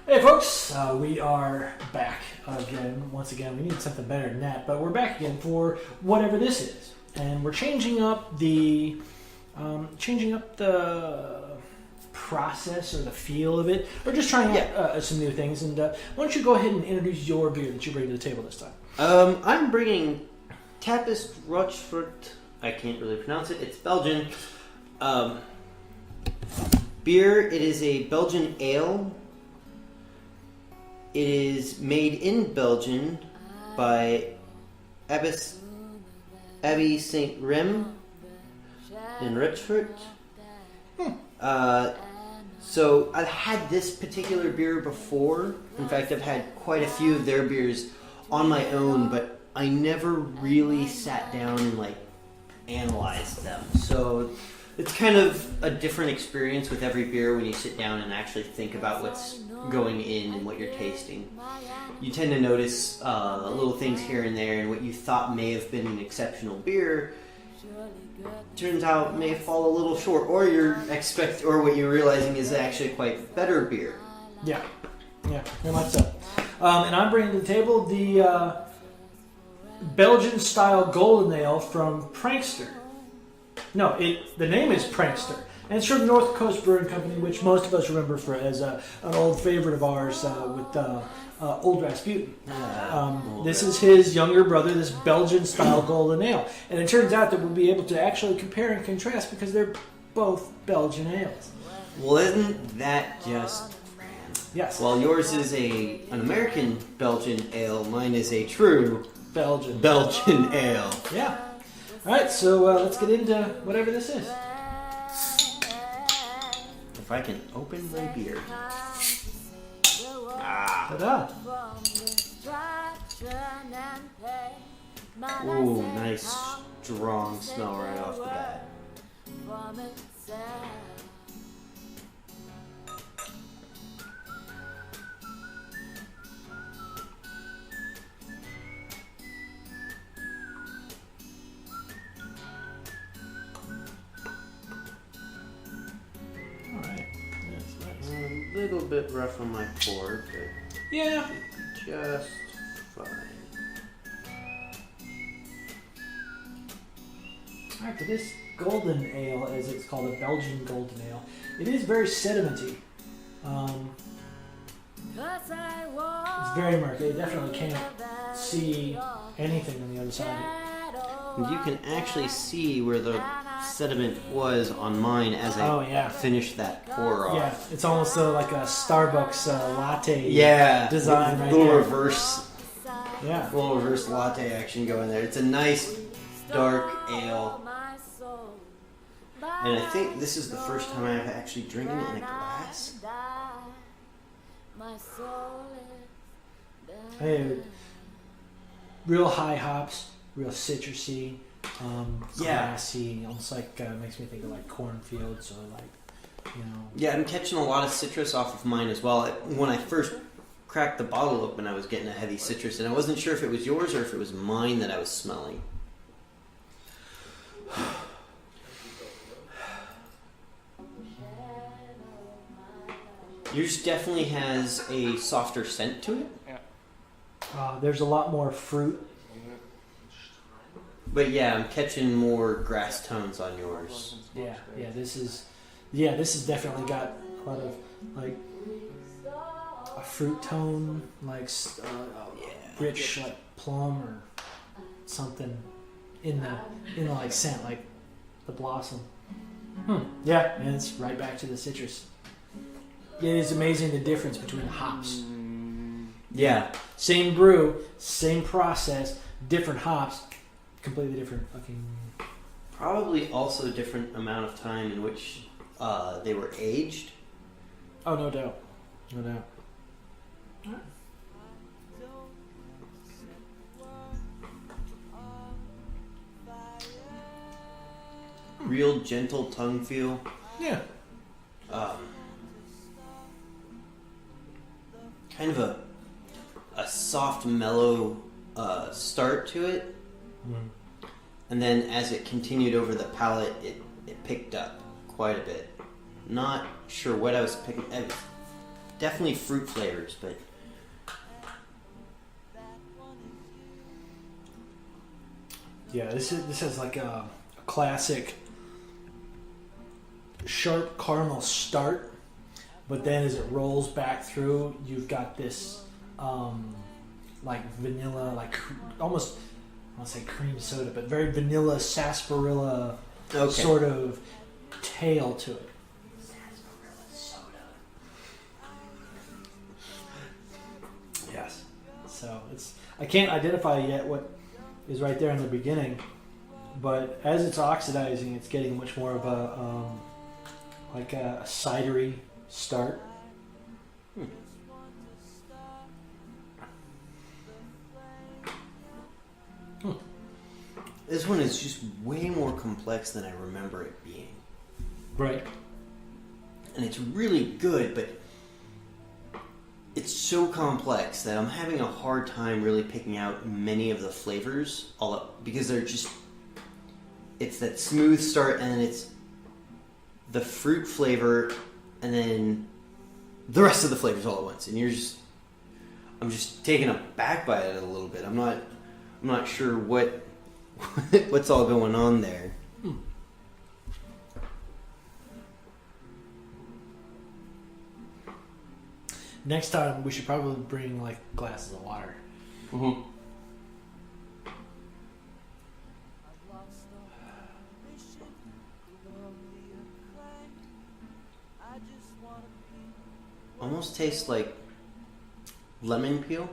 Hey folks, we are back again. Once again, we need something better than that, but we're back again for whatever this is, and we're changing up the process or the feel of it. We're just trying out some new things. And why don't you go ahead and introduce your beer that you bring to the table this time? I'm bringing Trappistes Rochefort. I can't really pronounce it. It's Belgian beer. It is a Belgian ale. It is made in Belgium by Abbey Saint Rem in Rochefort. So I've had this particular beer before. In fact, I've had quite a few of their beers on my own, but I never really sat down and analyzed them. So it's kind of a different experience with every beer when you sit down and actually think about what's going in and what you're tasting. You tend to notice little things here and there, and what you thought may have been an exceptional beer turns out may fall a little short, or what you're realizing is actually quite better beer. Yeah, very much so. And I'm bringing to the table the Belgian style golden ale from Pranqster. No, the name is Pranqster, and it's from North Coast Brewing Company, which most of us remember as an old favorite of ours with Old Rasputin. This is his younger brother, this Belgian-style golden ale, and it turns out that we'll be able to actually compare and contrast because they're both Belgian ales. Well, isn't that just grand? Yes. Well, yours is an American Belgian ale. Mine is a true Belgian ale. Yeah. All right, so let's get into whatever this is. If I can open my beer. Ta-da. Ooh, nice strong smell right off the bat. A little bit rough on my pour, but Yeah. just fine. Alright, for this golden ale, as it's called, a Belgian golden ale, it is very sedimenty. It's very murky. You definitely can't see anything on the other side. You can actually see where the sediment was on mine as I finished that pour off. Yeah, it's almost like a Starbucks latte design right little there. Little reverse latte action going there. It's a nice dark ale. And I think this is the first time I've actually drinking it in a glass. Hey, real high hops, real citrusy, grassy, almost makes me think of cornfields or Yeah, I'm catching a lot of citrus off of mine as well. When I first cracked the bottle open, I was getting a heavy citrus, and I wasn't sure if it was yours or if it was mine that I was smelling. Yours definitely has a softer scent to it. There's a lot more fruit. But yeah, I'm catching more grass tones on yours. This is definitely got a lot of a fruit tone, rich plum or something in the scent, like the blossom. Yeah, and it's right back to the citrus. It is amazing the difference between the hops. Yeah. Same brew, same process, different hops, completely different fucking... Probably also a different amount of time in which they were aged. Oh, no doubt. No doubt. All right. Real gentle tongue feel. Yeah. Kind of a soft, mellow start to it. And then as it continued over the palate, it picked up quite a bit. Not sure what I was picking. definitely fruit flavors, but Yeah, this has like a classic sharp caramel start, but then as it rolls back through, you've got this like vanilla, like almost, I want to say cream soda, but very vanilla sarsaparilla sort of tail to it. Sarsaparilla soda. Yes. So I can't identify yet what is right there in the beginning, but as it's oxidizing, it's getting much more of a like a cidery start. This one is just way more complex than I remember it being. Right. And it's really good, but it's so complex that I'm having a hard time really picking out many of the flavors because they're just, it's that smooth start and then it's the fruit flavor and then the rest of the flavors all at once. And I'm just taken aback by it a little bit. I'm not sure what's all going on there. Next time we should probably bring like glasses of water. Mm-hmm. Almost tastes like lemon peel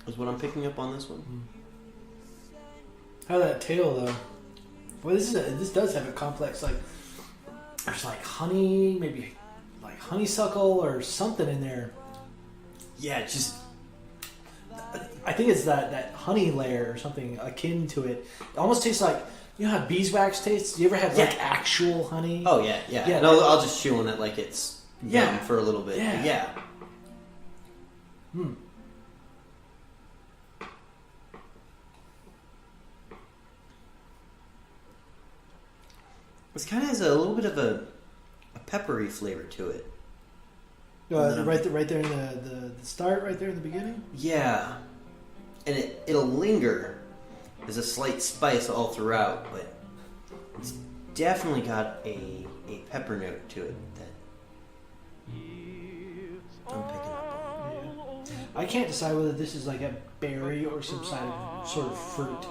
is what I'm picking up on this one. How that tail though? Well, this does have a complex, like there's like honey, maybe like honeysuckle or something in there. Yeah, just I think it's that honey layer or something akin to it. It almost tastes like, you know how beeswax tastes? Do you ever have like actual honey? oh yeah. And I'll just chew on it like it's yum for a little bit. Yeah. This kind of has a little bit of a peppery flavor to it. Right there in the start, right there in the beginning? Yeah. And it'll linger as a slight spice all throughout, but it's definitely got a pepper note to it that I'm picking up on. Yeah. I can't decide whether this is like a berry or some sort of fruit.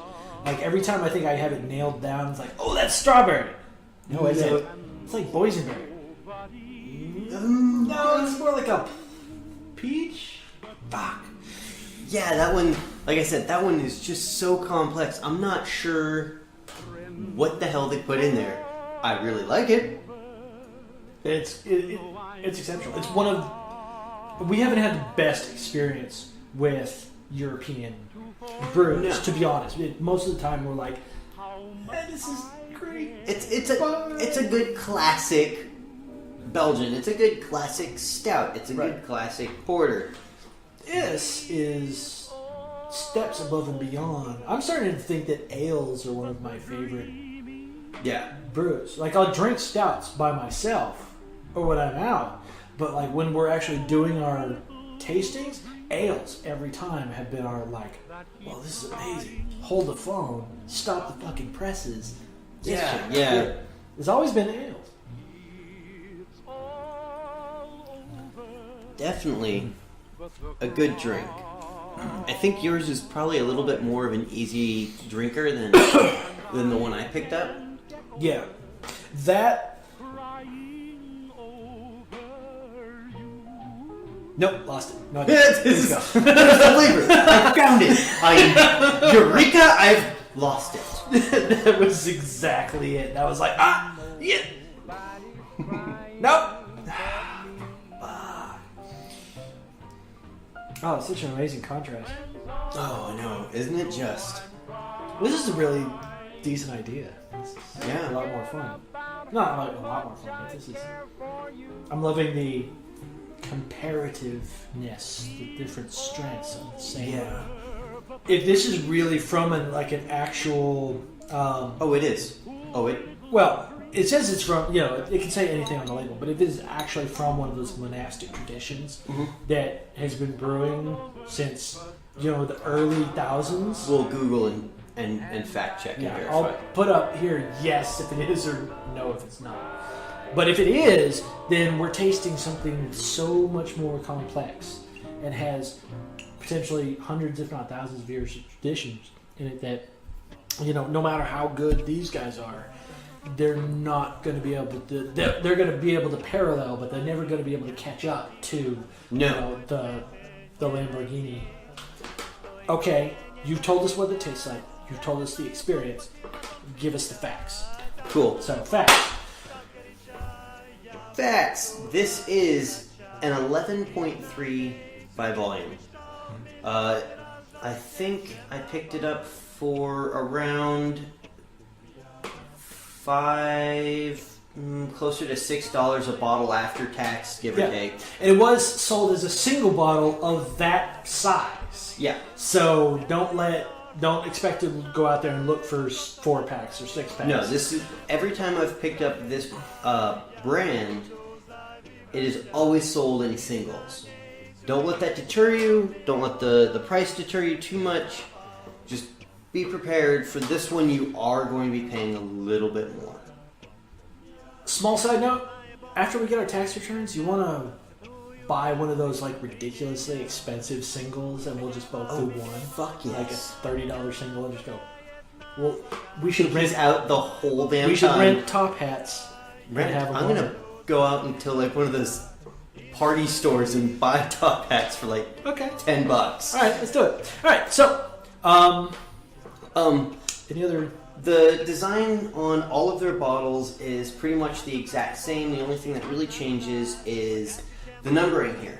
Like every time I think I have it nailed down, it's like, oh, that's strawberry. No, it's like boysenberry. No, it's more like a peach. Fuck. Yeah, that one, like I said, that one is just so complex. I'm not sure what the hell they put in there. I really like it. It's exceptional. It's one of... We haven't had the best experience with European brews, to be honest. Most of the time we're like, this is great. It's a good classic Belgian. It's a good classic stout. It's a good classic porter. This is steps above and beyond. I'm starting to think that ales are one of my favorite brews. Like, I'll drink stouts by myself or when I'm out, but like when we're actually doing our tastings, ales every time have been our like, well, this is amazing. Hold the phone, stop the fucking presses. Yeah. It's always been ales. Definitely a good drink. I think yours is probably a little bit more of an easy drinker than the one I picked up. Yeah. That... Nope, lost it. No, I didn't. This is the flavor. I found it. Eureka! I've lost it. That was exactly it. That was like, yeah. Nope. Oh, it's such an amazing contrast. Oh, I know. Isn't it just? This is a really decent idea. This is Yeah. a lot more fun. Not like a lot more fun, but this is... I'm loving the comparativeness, the different strengths of the same. Yeah. If this is really from an actual... Oh, it is. Oh, it... Well, it says it's from, you know, it can say anything on the label, but if it's actually from one of those monastic traditions that has been brewing since, you know, the early thousands. We'll Google and fact check and verify. I'll put up here yes if it is or no if it's not. But if it is, then we're tasting something so much more complex and has potentially hundreds, if not thousands, of years of traditions in it that, you know, no matter how good these guys are, they're not going to be able to. They're going to be able to parallel, but they're never going to be able to catch up to you know, the Lamborghini. Okay, you've told us what it tastes like. You've told us the experience. Give us the facts. Cool. So facts. Facts. This is an 11.3 by volume. I think I picked it up for around closer to $6 a bottle after tax, give or take. And it was sold as a single bottle of that size. Yeah. So don't expect to go out there and look for 4-packs or 6-packs. No, this is every time I've picked up this brand, it is always sold in singles. Don't let that deter you. Don't let the price deter you too much. Just be prepared for this one. You are going to be paying a little bit more. Small side note: after we get our tax returns, you want to buy one of those like ridiculously expensive singles, and we'll just both do one. Fuck yes. Like a $30 single, and just go. Well, we should rent out the whole damn time. We should rent top hats. I'm gonna go out into like one of those party stores and buy top hats for like $10. All right, let's do it. All right, so any other? The design on all of their bottles is pretty much the exact same. The only thing that really changes is the numbering here.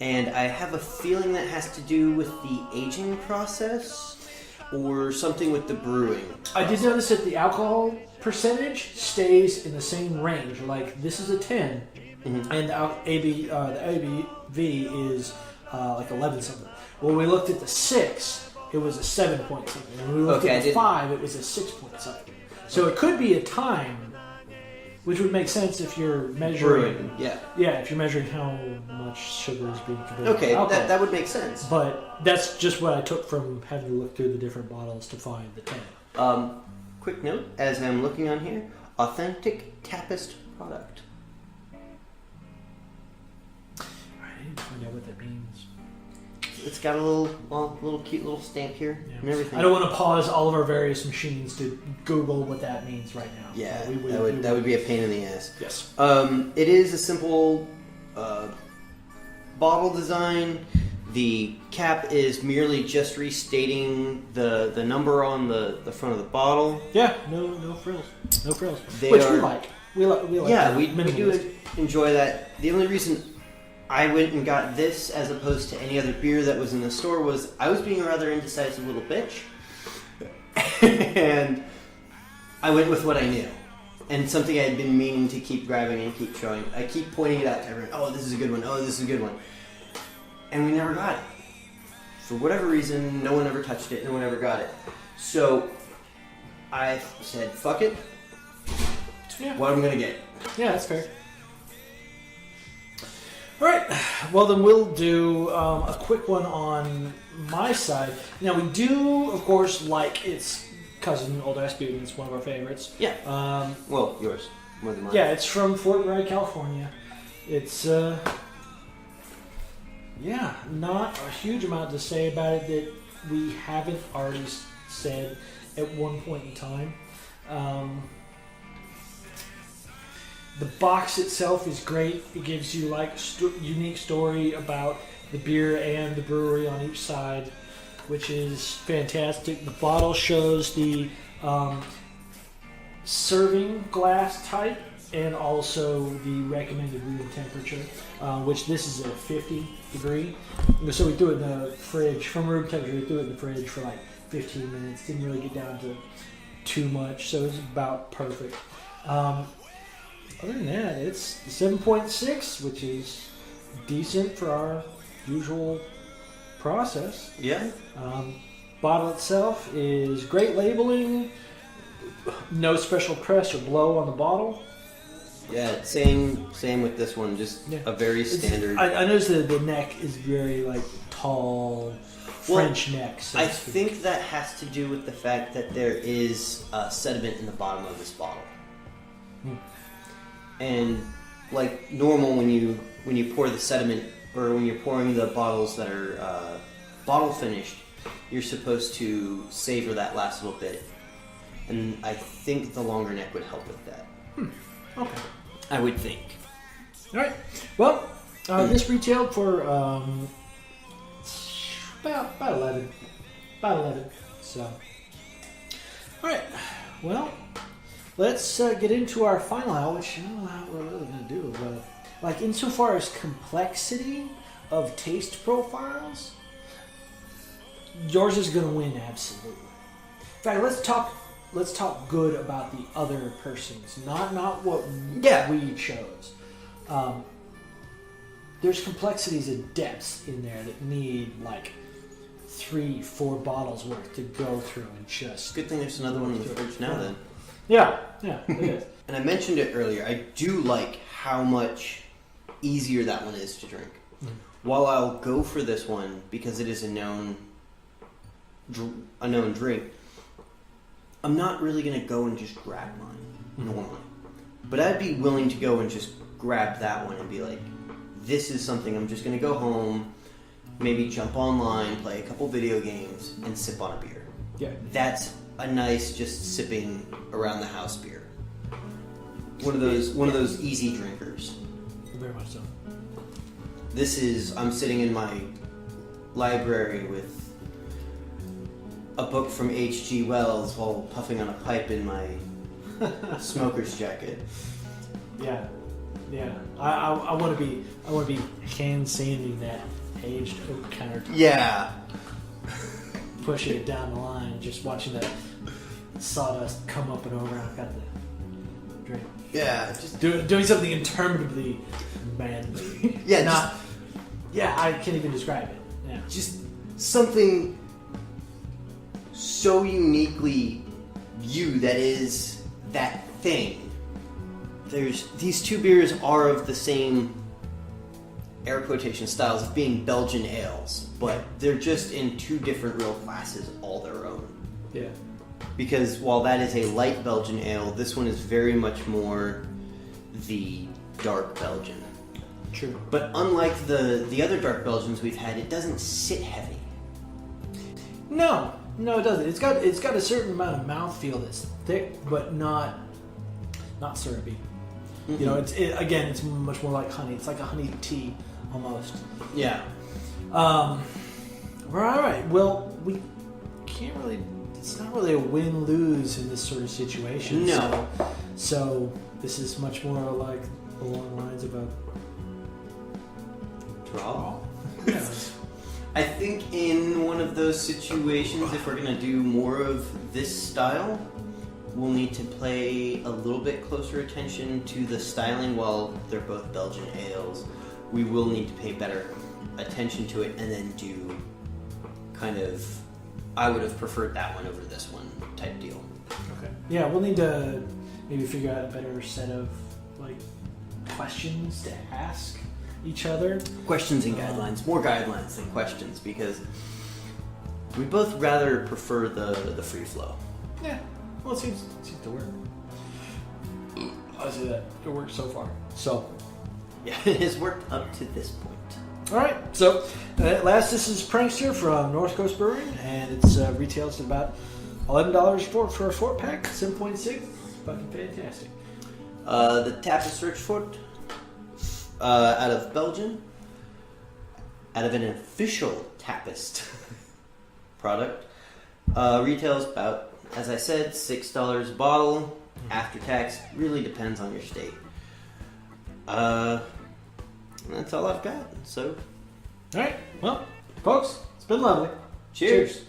And I have a feeling that has to do with the aging process or something with the brewing process. I did notice that the alcohol percentage stays in the same range. Like this is a 10, and the ABV is like 11 something. When we looked at the 6, it was a 7 point something. And when we looked at the 5, it was a 6 point something. So it could be a time, which would make sense if you're measuring. Brewing, yeah. Yeah, if you're measuring how much sugar is being converted. Okay, that would make sense. But that's just what I took from having to look through the different bottles to find the 10. Quick note, as I'm looking on here, authentic Trappist product. I need to find out what that means. It's got a little cute little stamp here and everything. I don't want to pause all of our various machines to Google what that means right now. Yeah, that would be a pain in the ass. Yes. It is a simple bottle design. The cap is merely just restating the number on the front of the bottle. Yeah, no frills. No frills. We like. We like Yeah, that. we do enjoy that. The only reason I went and got this as opposed to any other beer that was in the store was I was being a rather indecisive little bitch. And I went with what I knew. And something I had been meaning to keep grabbing and keep showing. I keep pointing it out to everyone. Oh, this is a good one. Oh, this is a good one. And we never got it. For whatever reason, no one ever touched it. No one ever got it. So I said, fuck it. Yeah. What I'm going to get. Yeah, that's fair. All right. Well, then we'll do a quick one on my side. Now, we do, of course, like its cousin, Old Rasputin. It's one of our favorites. Yeah. Well, yours. More than mine. Yeah, it's from Fort Bragg, California. It's, not a huge amount to say about it that we haven't already said at one point in time. The box itself is great. It gives you like unique story about the beer and the brewery on each side, which is fantastic. The bottle shows the serving glass type and also the recommended room temperature, which this is a 50 degree. So we threw it in the fridge. From room temperature, we threw it in the fridge for like 15 minutes. Didn't really get down to too much, so it's about perfect. Other than that, it's 7.6, which is decent for our usual process. Yeah. Bottle itself is great labeling. No special press or blow on the bottle. Yeah, same with this one. Just a very standard. I noticed that the neck is very like tall French neck. So I think that has to do with the fact that there is sediment in the bottom of this bottle. And like normal, when you pour the sediment, or when you're pouring the bottles that are bottle finished, you're supposed to savor that last little bit. And I think the longer neck would help with that. Okay. I would think. All right. Well, this retailed for about 11. About 11. So. All right. Well, let's get into our final hour, which I don't know how we're really going to do. But like insofar as complexity of taste profiles, yours is going to win absolutely. In fact, let's talk good about the other persons, not what we chose. There's complexities and depths in there that need like 3-4 bottles worth to go through and just. Good thing there's another one in the fridge now. Then. Yeah, it is. And I mentioned it earlier. I do like how much easier that one is to drink. While I'll go for this one because it is a known drink, I'm not really going to go and just grab mine normally. But I'd be willing to go and just grab that one and be like, this is something I'm just going to go home, maybe jump online, play a couple video games, and sip on a beer. Yeah. That's a nice just sipping around the house beer. One of those easy drinkers. Very much so. I'm sitting in my library with a book from H.G. Wells while puffing on a pipe in my smoker's jacket. Yeah. I want to be hand sanding that aged oak countertop. Yeah. Pushing it down the line, just watching that sawdust come up and over. I've got the drink. Yeah, just doing something interminably manly. Yeah, I can't even describe it. Yeah, just something so uniquely you that is that thing. These two beers are of the same air quotation styles of being Belgian ales, but they're just in two different real classes all their own. Yeah. Because while that is a light Belgian ale, this one is very much more the dark Belgian. True. But unlike the other dark Belgians we've had, it doesn't sit heavy. No, it doesn't. It's got a certain amount of mouthfeel that's thick, but not syrupy. Mm-hmm. You know, it's much more like honey. It's like a honey tea almost. Yeah. All right. Well, we can't really. It's not really a win-lose in this sort of situation. No. So this is much more like along the lines of a draw. Yeah. I think in one of those situations, if we're going to do more of this style, we'll need to pay a little bit closer attention to the styling. While they're both Belgian ales, we will need to pay better attention to it and then do kind of, I would have preferred that one over this one type deal. Okay. Yeah, we'll need to maybe figure out a better set of like questions to ask each other. Questions and guidelines. More guidelines than questions, because we both rather prefer the free flow. Yeah. Well, it seems to work. I'll say that. It worked so far. So. Yeah, it has worked up to this point. All right. So, this is Pranqster from North Coast Brewing, and it's retails at about $11 for a 4-pack, 7.6. Fucking fantastic. The Trappistes Rochefort, out of Belgium, out of an official Trappist product, retails about, as I said, $6 a bottle. After tax, really depends on your state. That's all I've got. So, all right. Well, folks, it's been lovely. Cheers.